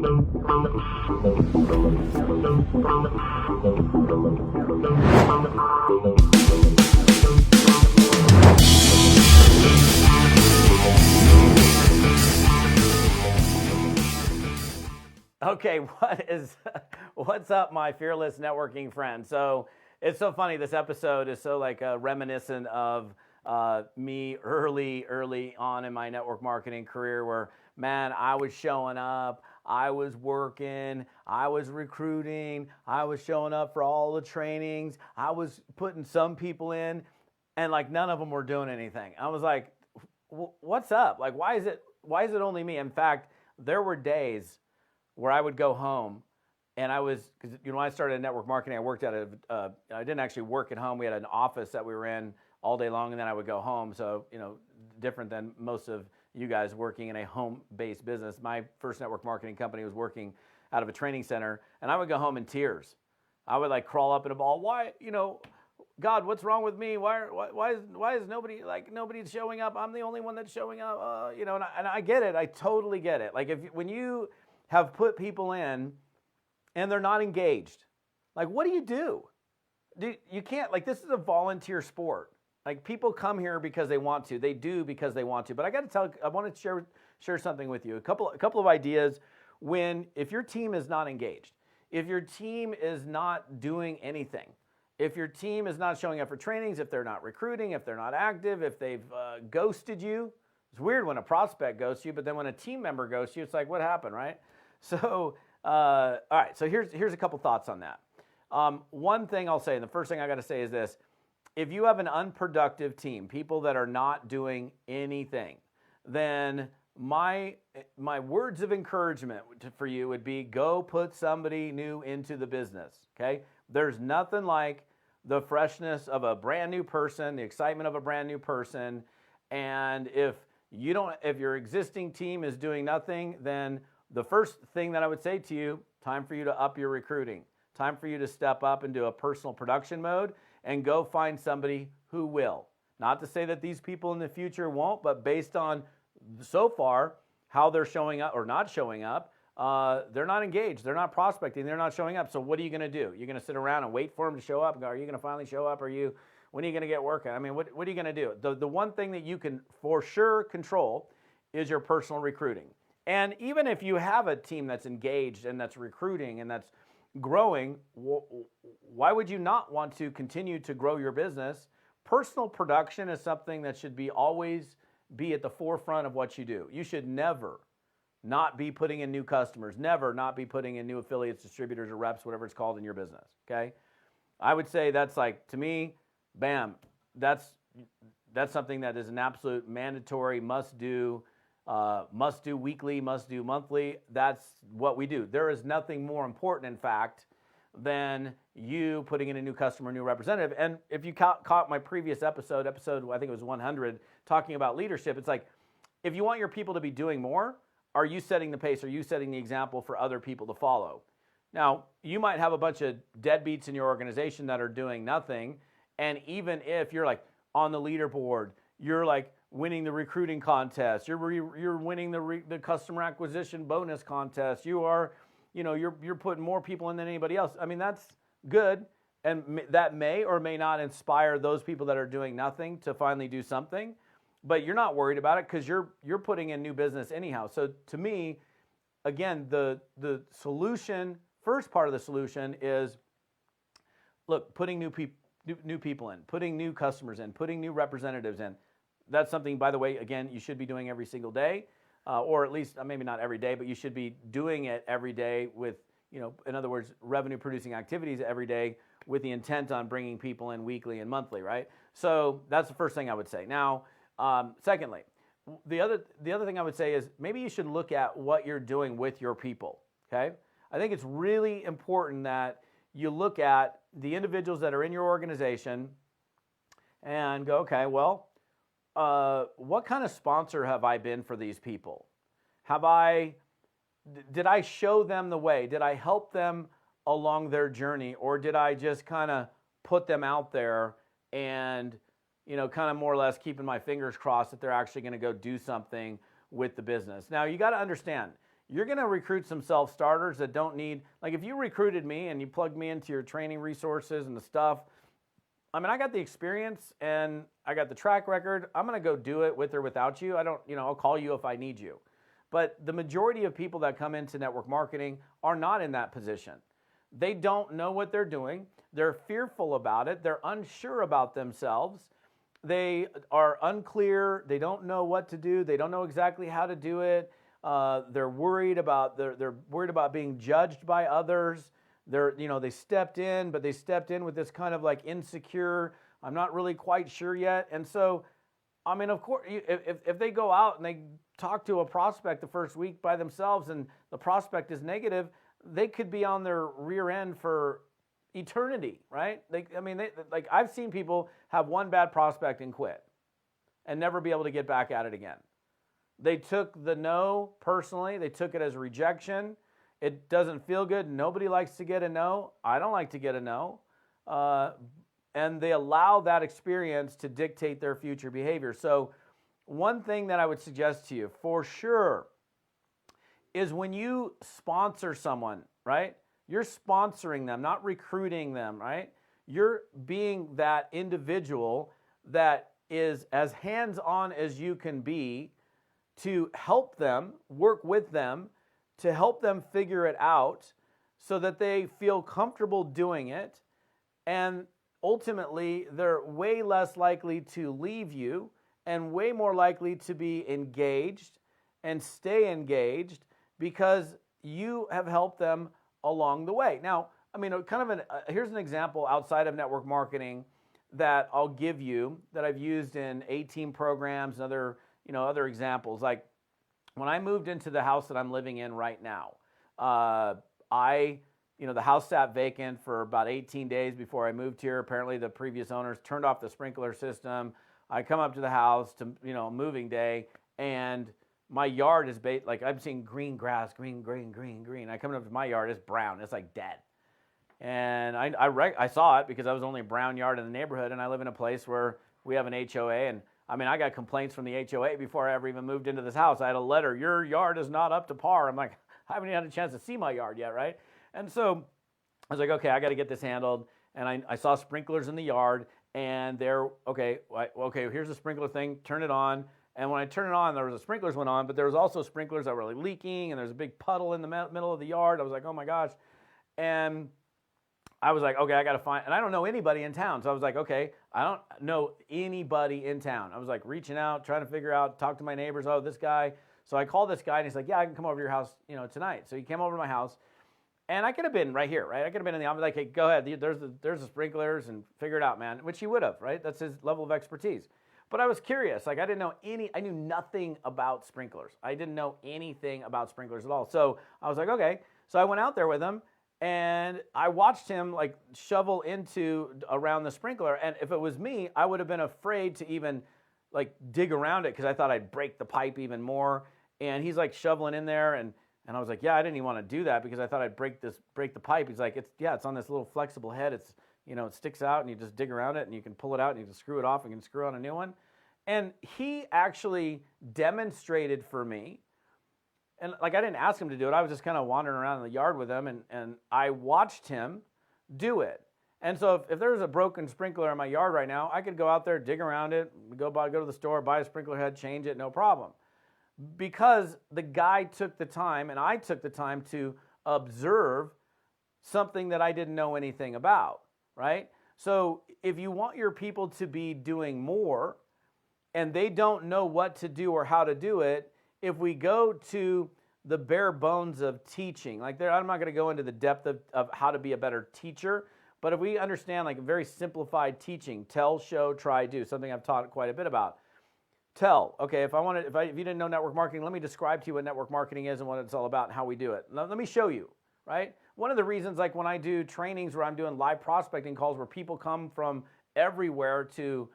Okay, what's up, my fearless networking friend? So it's so funny. This episode is so like reminiscent of me early on in my network marketing career, where man, I was showing up, I was working, I was recruiting, I was showing up for all the trainings, I was putting some people in, and like none of them were doing anything. I was like, what's up? Like, why is it only me? In fact, there were days where I would go home, and because when I started in network marketing, I worked at I didn't actually work at home. We had an office that we were in all day long, and then I would go home. So, different than most of you guys working in a home-based business. My first network marketing company was working out of a training center, and I would go home in tears. I would like crawl up in a ball. Why, God, what's wrong with me? Why is nobody's showing up? I'm the only one that's showing up. And I get it. I totally get it. Like when you have put people in and they're not engaged, like what do? You can't, like, this is a volunteer sport. Like, people come here because they want to. They do because they want to. But I want to share something with you. A couple of ideas if your team is not engaged, if your team is not doing anything, if your team is not showing up for trainings, if they're not recruiting, if they're not active, if they've ghosted you. It's weird when a prospect ghosts you, but then when a team member ghosts you, it's like, what happened, right? So, all right, so here's a couple thoughts on that. One thing I'll say, and the first thing I got to say is this: if you have an unproductive team, people that are not doing anything, then my words of encouragement for you would be, go put somebody new into the business, okay? There's nothing like the freshness of a brand new person, the excitement of a brand new person, and if your existing team is doing nothing, then the first thing that I would say to you, time for you to up your recruiting. Time for you to step up into a personal production mode and go find somebody who will. Not to say that these people in the future won't, but based on so far how they're showing up or not showing up, they're not engaged, they're not prospecting, they're not showing up. So what are you going to do? You're going to sit around and wait for them to show up and go, are you going to finally show up? When are you going to get working? I mean, what are you going to do? The one thing that you can for sure control is your personal recruiting. And even if you have a team that's engaged and that's recruiting and that's growing, why would you not want to continue to grow your business? Personal production is something that should always be at the forefront of what you do. You should never not be putting in new customers, never not be putting in new affiliates, distributors, or reps, whatever it's called in your business, okay? I would say that's like, to me, bam, that's something that is an absolute mandatory must do weekly, must do monthly. That's what we do. There is nothing more important, in fact, than you putting in a new customer, new representative. And if you caught my previous episode, I think it was 100, talking about leadership, it's like, if you want your people to be doing more, are you setting the pace? Are you setting the example for other people to follow? Now, you might have a bunch of deadbeats in your organization that are doing nothing. And even if you're like on the leaderboard, you're like winning the recruiting contest, you're winning the customer acquisition bonus contest, you're putting more people in than anybody else. I mean, that's good, and that may or may not inspire those people that are doing nothing to finally do something, but you're not worried about it because you're putting in new business anyhow. So to me, again, the solution, first part of the solution is, look, putting new people in, putting new customers in, putting new representatives in. That's something, by the way, again, you should be doing every single day, or at least maybe not every day, but you should be doing it every day with, in other words, revenue producing activities every day with the intent on bringing people in weekly and monthly, right? So that's the first thing I would say. Now, secondly, the other thing I would say is maybe you should look at what you're doing with your people, okay? I think it's really important that you look at the individuals that are in your organization and go, okay, well, what kind of sponsor have I been for these people? Did I show them the way? Did I help them along their journey? Or did I just kind of put them out there and, kind of more or less keeping my fingers crossed that they're actually going to go do something with the business? Now, you got to understand, you're going to recruit some self-starters that don't need, like if you recruited me and you plugged me into your training resources and the stuff, I mean, I got the experience and I got the track record. I'm going to go do it with or without you. I don't, I'll call you if I need you. But the majority of people that come into network marketing are not in that position. They don't know what they're doing. They're fearful about it. They're unsure about themselves. They are unclear. They don't know what to do. They don't know exactly how to do it. They're worried about being judged by others. They stepped in, but they stepped in with this kind of like insecure, I'm not really quite sure yet. And so, I mean, of course, if they go out and they talk to a prospect the first week by themselves and the prospect is negative, they could be on their rear end for eternity, right? I've seen people have one bad prospect and quit and never be able to get back at it again. They took the no personally. They took it as rejection. It doesn't feel good. Nobody likes to get a no. I don't like to get a no. And they allow that experience to dictate their future behavior. So one thing that I would suggest to you for sure is when you sponsor someone, right? You're sponsoring them, not recruiting them, right? You're being that individual that is as hands-on as you can be to help them, work with them, to help them figure it out so that they feel comfortable doing it. And ultimately, they're way less likely to leave you and way more likely to be engaged and stay engaged because you have helped them along the way. Now, I mean, here's an example outside of network marketing that I'll give you that I've used in A-team programs and other examples. Like when I moved into the house that I'm living in right now, the house sat vacant for about 18 days before I moved here. Apparently the previous owners turned off the sprinkler system. I come up to the house to, moving day, and my yard is like I'm seeing green grass, green. I come up to my yard, it's brown, it's like dead. And I saw it because I was the only brown yard in the neighborhood, and I live in a place where we have an HOA, and I mean, I got complaints from the HOA before I ever even moved into this house. I had a letter, your yard is not up to par. I'm like, I haven't even had a chance to see my yard yet, right? And so I was like, okay, I got to get this handled. And I saw sprinklers in the yard, and okay, here's the sprinkler thing, turn it on. And when I turned it on, there was the sprinklers went on, but there was also sprinklers that were like leaking, and there's a big puddle in the middle of the yard. I was like, oh my gosh. And I was like, okay, I got to find, and I don't know anybody in town. So I was like, okay, I don't know anybody in town. I was like reaching out, trying to figure out, talk to my neighbors. Oh, this guy. So I called this guy, and he's like, yeah, I can come over to your house, tonight. So he came over to my house, and I could have been right here, right? I could have been in the office, like, hey, go ahead. There's the sprinklers, and figure it out, man. Which he would have, right? That's his level of expertise. But I was curious. Like, I knew nothing about sprinklers. I didn't know anything about sprinklers at all. So I was like, okay. So I went out there with him, and I watched him like shovel around the sprinkler. And if it was me, I would have been afraid to even like dig around it because I thought I'd break the pipe even more. And he's like shoveling in there, and I was like, yeah, I didn't even want to do that because I thought I'd break the pipe. He's like, it's on this little flexible head. It's, it sticks out, and you just dig around it, and you can pull it out, and you can screw it off, and you can screw on a new one. And he actually demonstrated for me, and like I didn't ask him to do it. I was just kind of wandering around in the yard with him, and I watched him do it. And so if there's a broken sprinkler in my yard right now, I could go out there, dig around it, go to the store, buy a sprinkler head, change it, no problem. Because the guy took the time, and I took the time to observe something that I didn't know anything about, right? So if you want your people to be doing more and they don't know what to do or how to do it, if we go to the bare bones of teaching, like I'm not going to go into the depth of how to be a better teacher, but if we understand like a very simplified teaching, tell, show, try, do, something I've taught quite a bit about. Tell, okay, if you didn't know network marketing, let me describe to you what network marketing is and what it's all about and how we do it. Let me show you, right? One of the reasons, like when I do trainings where I'm doing live prospecting calls where people come from everywhere to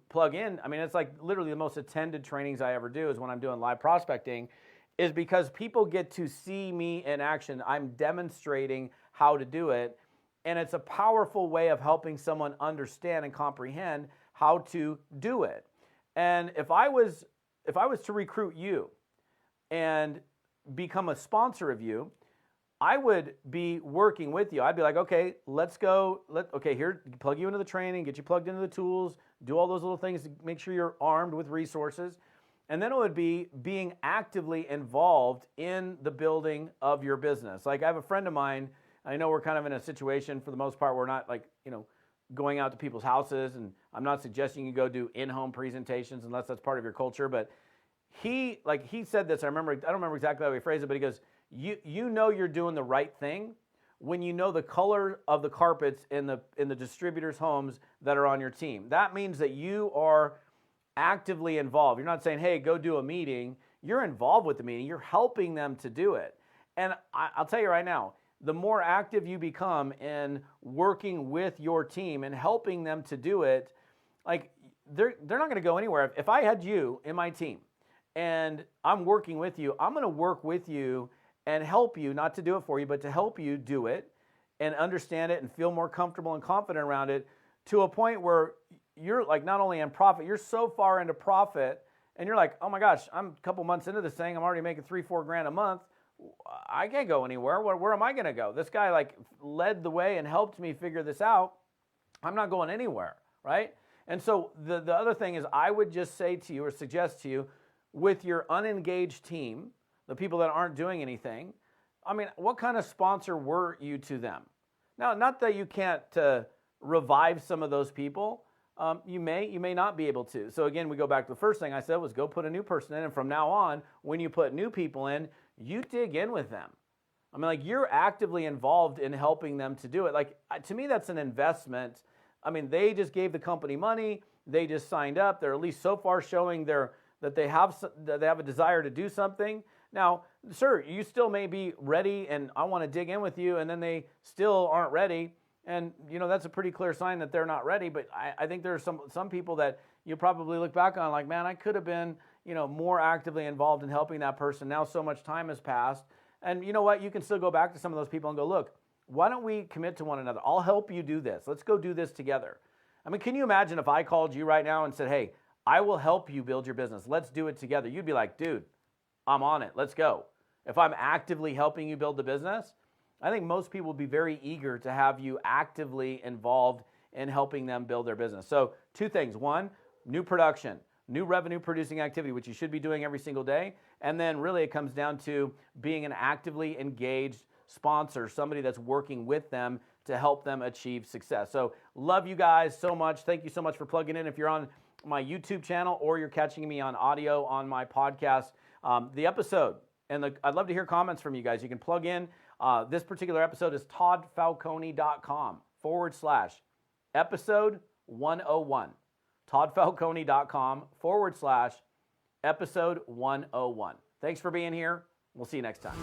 plug in, I mean, it's like literally the most attended trainings I ever do is when I'm doing live prospecting, is because people get to see me in action. I'm demonstrating how to do it, and it's a powerful way of helping someone understand and comprehend how to do it. And if I was to recruit you, and become a sponsor of you, I would be working with you. I'd be like, okay, let's go. Okay, here, plug you into the training, get you plugged into the tools, do all those little things to make sure you're armed with resources. And then it would be being actively involved in the building of your business. Like I have a friend of mine, I know we're kind of in a situation for the most part, we're not like, going out to people's houses, and I'm not suggesting you go do in-home presentations unless that's part of your culture, but he said this, I don't remember exactly how he phrased it, but he goes, you know you're doing the right thing when you know the color of the carpets in the distributors' homes that are on your team. That means that you are actively involved. You're not saying, hey, go do a meeting. You're involved with the meeting. You're helping them to do it. And I'll tell you right now, the more active you become in working with your team and helping them to do it, like they're not going to go anywhere. If I had you in my team and I'm working with you, I'm going to work with you and help you, not to do it for you, but to help you do it and understand it and feel more comfortable and confident around it to a point where you're like not only in profit, you're so far into profit and you're like, oh my gosh, I'm a couple months into this thing. I'm already making $3-4 grand a month. I can't go anywhere. Where am I going to go? This guy like led the way and helped me figure this out. I'm not going anywhere, right? And so the other thing is I would just say to you or suggest to you with your unengaged team, the people that aren't doing anything, I mean, what kind of sponsor were you to them? Now, not that you can't revive some of those people. You may not be able to. So again, we go back to the first thing I said was go put a new person in. And from now on, when you put new people in, you dig in with them. I mean, like you're actively involved in helping them to do it. Like to me, that's an investment. I mean, they just gave the company money. They just signed up. They're at least so far showing that they have a desire to do something. Now, sir, you still may be ready and I want to dig in with you, and then they still aren't ready. And, that's a pretty clear sign that they're not ready. But I think there's some people that you probably look back on like, man, I could have been, more actively involved in helping that person. Now so much time has passed. And you know what? You can still go back to some of those people and go, look, why don't we commit to one another? I'll help you do this. Let's go do this together. I mean, can you imagine if I called you right now and said, hey, I will help you build your business. Let's do it together. You'd be like, dude, I'm on it. Let's go. If I'm actively helping you build the business, I think most people would be very eager to have you actively involved in helping them build their business. So 2 things. 1, new production, new revenue producing activity, which you should be doing every single day. And then really it comes down to being an actively engaged sponsor, somebody that's working with them to help them achieve success. So love you guys so much. Thank you so much for plugging in. If you're on my YouTube channel or you're catching me on audio on my podcast, the episode, I'd love to hear comments from you guys. You can plug in. This particular episode is toddfalcone.com/episode 101. toddfalcone.com/episode 101. Thanks for being here. We'll see you next time.